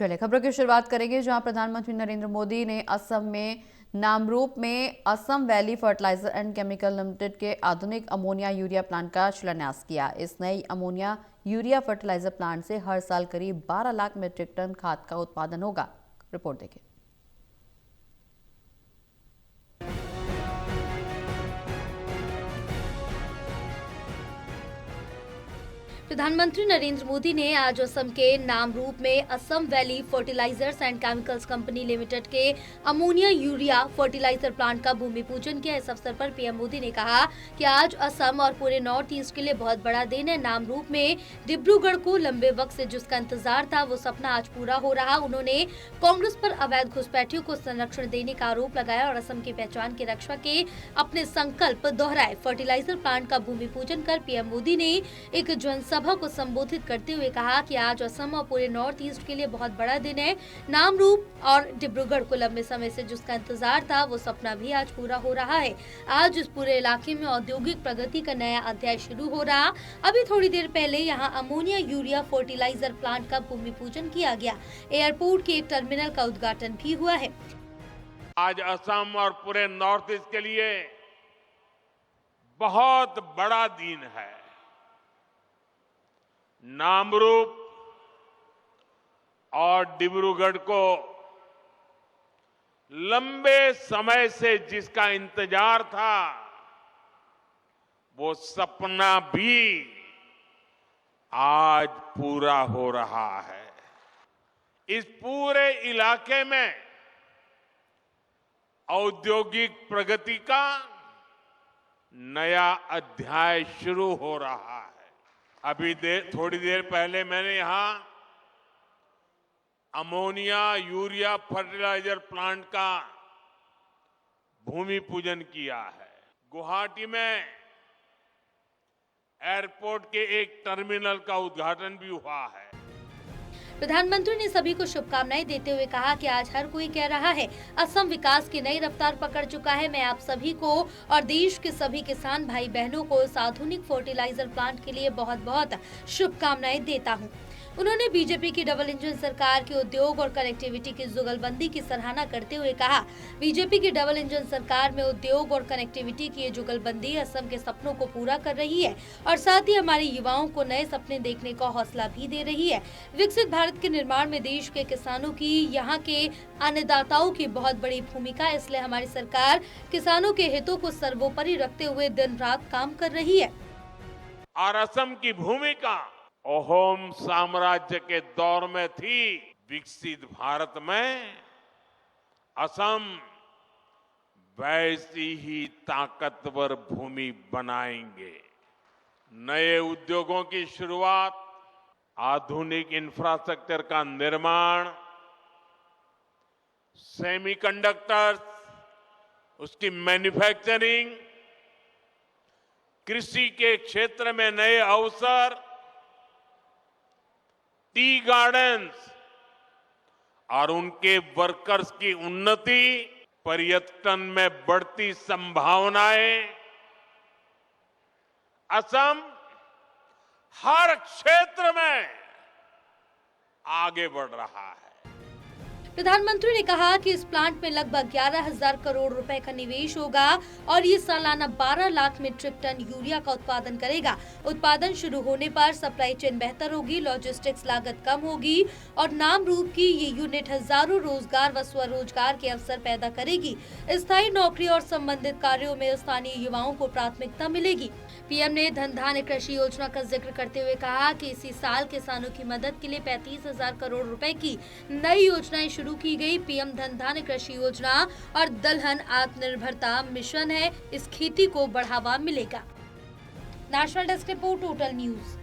चलिए खबरों की शुरुआत करेंगे, जहां प्रधानमंत्री नरेंद्र मोदी ने असम में नामरूप में Assam valley fertilizer and chemical limited के आधुनिक अमोनिया यूरिया प्लांट का शिलान्यास किया। इस नई अमोनिया यूरिया फर्टिलाइजर प्लांट से हर साल करीब 12 लाख मीट्रिक टन खाद का उत्पादन होगा। रिपोर्ट देखिए। प्रधानमंत्री नरेंद्र मोदी ने आज असम के नामरूप में Assam valley fertilizers and chemicals company limited के अमोनिया यूरिया फर्टिलाइजर प्लांट का भूमि पूजन किया। इस अवसर पर पीएम मोदी ने कहा कि आज असम और पूरे नॉर्थ ईस्ट के लिए बहुत बड़ा दिन है। नामरूप में डिब्रूगढ़ को लंबे वक्त से जिसका इंतजार था, वो सपना आज पूरा हो रहा। उन्होंने कांग्रेस पर अवैध घुसपैठियों को संरक्षण देने का आरोप लगाया और असम की पहचान की रक्षा के अपने संकल्प दोहराए। फर्टिलाइजर प्लांट का भूमि पूजन कर पीएम मोदी ने एक जनसभा को संबोधित करते हुए कहा कि आज असम और पूरे नॉर्थ ईस्ट के लिए बहुत बड़ा दिन है। नामरूप और डिब्रूगढ़ को लंबे समय से जिसका इंतजार था, वो सपना भी आज पूरा हो रहा है। आज इस पूरे इलाके में औद्योगिक प्रगति का नया अध्याय शुरू हो रहा। अभी थोड़ी देर पहले यहाँ अमोनिया यूरिया फर्टिलाइजर प्लांट का भूमि पूजन किया गया। एयरपोर्ट के एक टर्मिनल का उद्घाटन भी हुआ है। आज असम और पूरे नॉर्थ ईस्ट के लिए बहुत बड़ा दिन है। नामरूप और डिब्रूगढ़ को लंबे समय से जिसका इंतजार था, वो सपना भी आज पूरा हो रहा है। इस पूरे इलाके में औद्योगिक प्रगति का नया अध्याय शुरू हो रहा है। अभी थोड़ी देर पहले मैंने यहां अमोनिया यूरिया फर्टिलाइजर प्लांट का भूमि पूजन किया है। गुवाहाटी में एयरपोर्ट के एक टर्मिनल का उद्घाटन भी हुआ है। प्रधानमंत्री ने सभी को शुभकामनाएं देते हुए कहा कि आज हर कोई कह रहा है असम विकास की नई रफ्तार पकड़ चुका है। मैं आप सभी को और देश के सभी किसान भाई बहनों को इस आधुनिक फर्टिलाइजर प्लांट के लिए बहुत बहुत शुभकामनाएं देता हूं। उन्होंने बीजेपी की डबल इंजन सरकार की उद्योग और कनेक्टिविटी की जुगलबंदी की सराहना करते हुए कहा, बीजेपी की डबल इंजन सरकार में उद्योग और कनेक्टिविटी की ये जुगलबंदी असम के सपनों को पूरा कर रही है और साथ ही हमारे युवाओं को नए सपने देखने का हौसला भी दे रही है। विकसित भारत के निर्माण में देश के किसानों की, यहाँ के अन्नदाताओं की बहुत बड़ी भूमिका है। इसलिए हमारी सरकार किसानों के हितों को सर्वोपरि रखते हुए दिन रात काम कर रही है। और असम की भूमिका अहोम साम्राज्य के दौर में थी। विकसित भारत में असम वैसी ही ताकतवर भूमि बनाएंगे। नए उद्योगों की शुरुआत, आधुनिक इंफ्रास्ट्रक्चर का निर्माण, सेमीकंडक्टर्स, उसकी मैन्युफैक्चरिंग, कृषि के क्षेत्र में नए अवसर, टी गार्डन्स और उनके वर्कर्स की उन्नति, पर्यटन में बढ़ती संभावनाएं, असम हर क्षेत्र में आगे बढ़ रहा है। प्रधानमंत्री ने कहा कि इस प्लांट में लगभग 11,000 करोड़ रुपए का निवेश होगा और ये सालाना 12 लाख मीट्रिक टन यूरिया का उत्पादन करेगा। उत्पादन शुरू होने पर सप्लाई चेन बेहतर होगी, लॉजिस्टिक्स लागत कम होगी और नामरूप की ये यूनिट हजारों रोजगार व स्वरोजगार के अवसर पैदा करेगी। स्थायी नौकरी और संबंधित कार्यों में स्थानीय युवाओं को प्राथमिकता मिलेगी। पीएम ने धन धान्य कृषि योजना का जिक्र करते हुए कहा कि इसी साल किसानों की मदद के लिए 35,000 करोड़ रुपए की नई योजनाएं शुरू की गई। पीएम धन धान्य कृषि योजना और दलहन आत्मनिर्भरता मिशन है, इस खेती को बढ़ावा मिलेगा। National desk report, total news.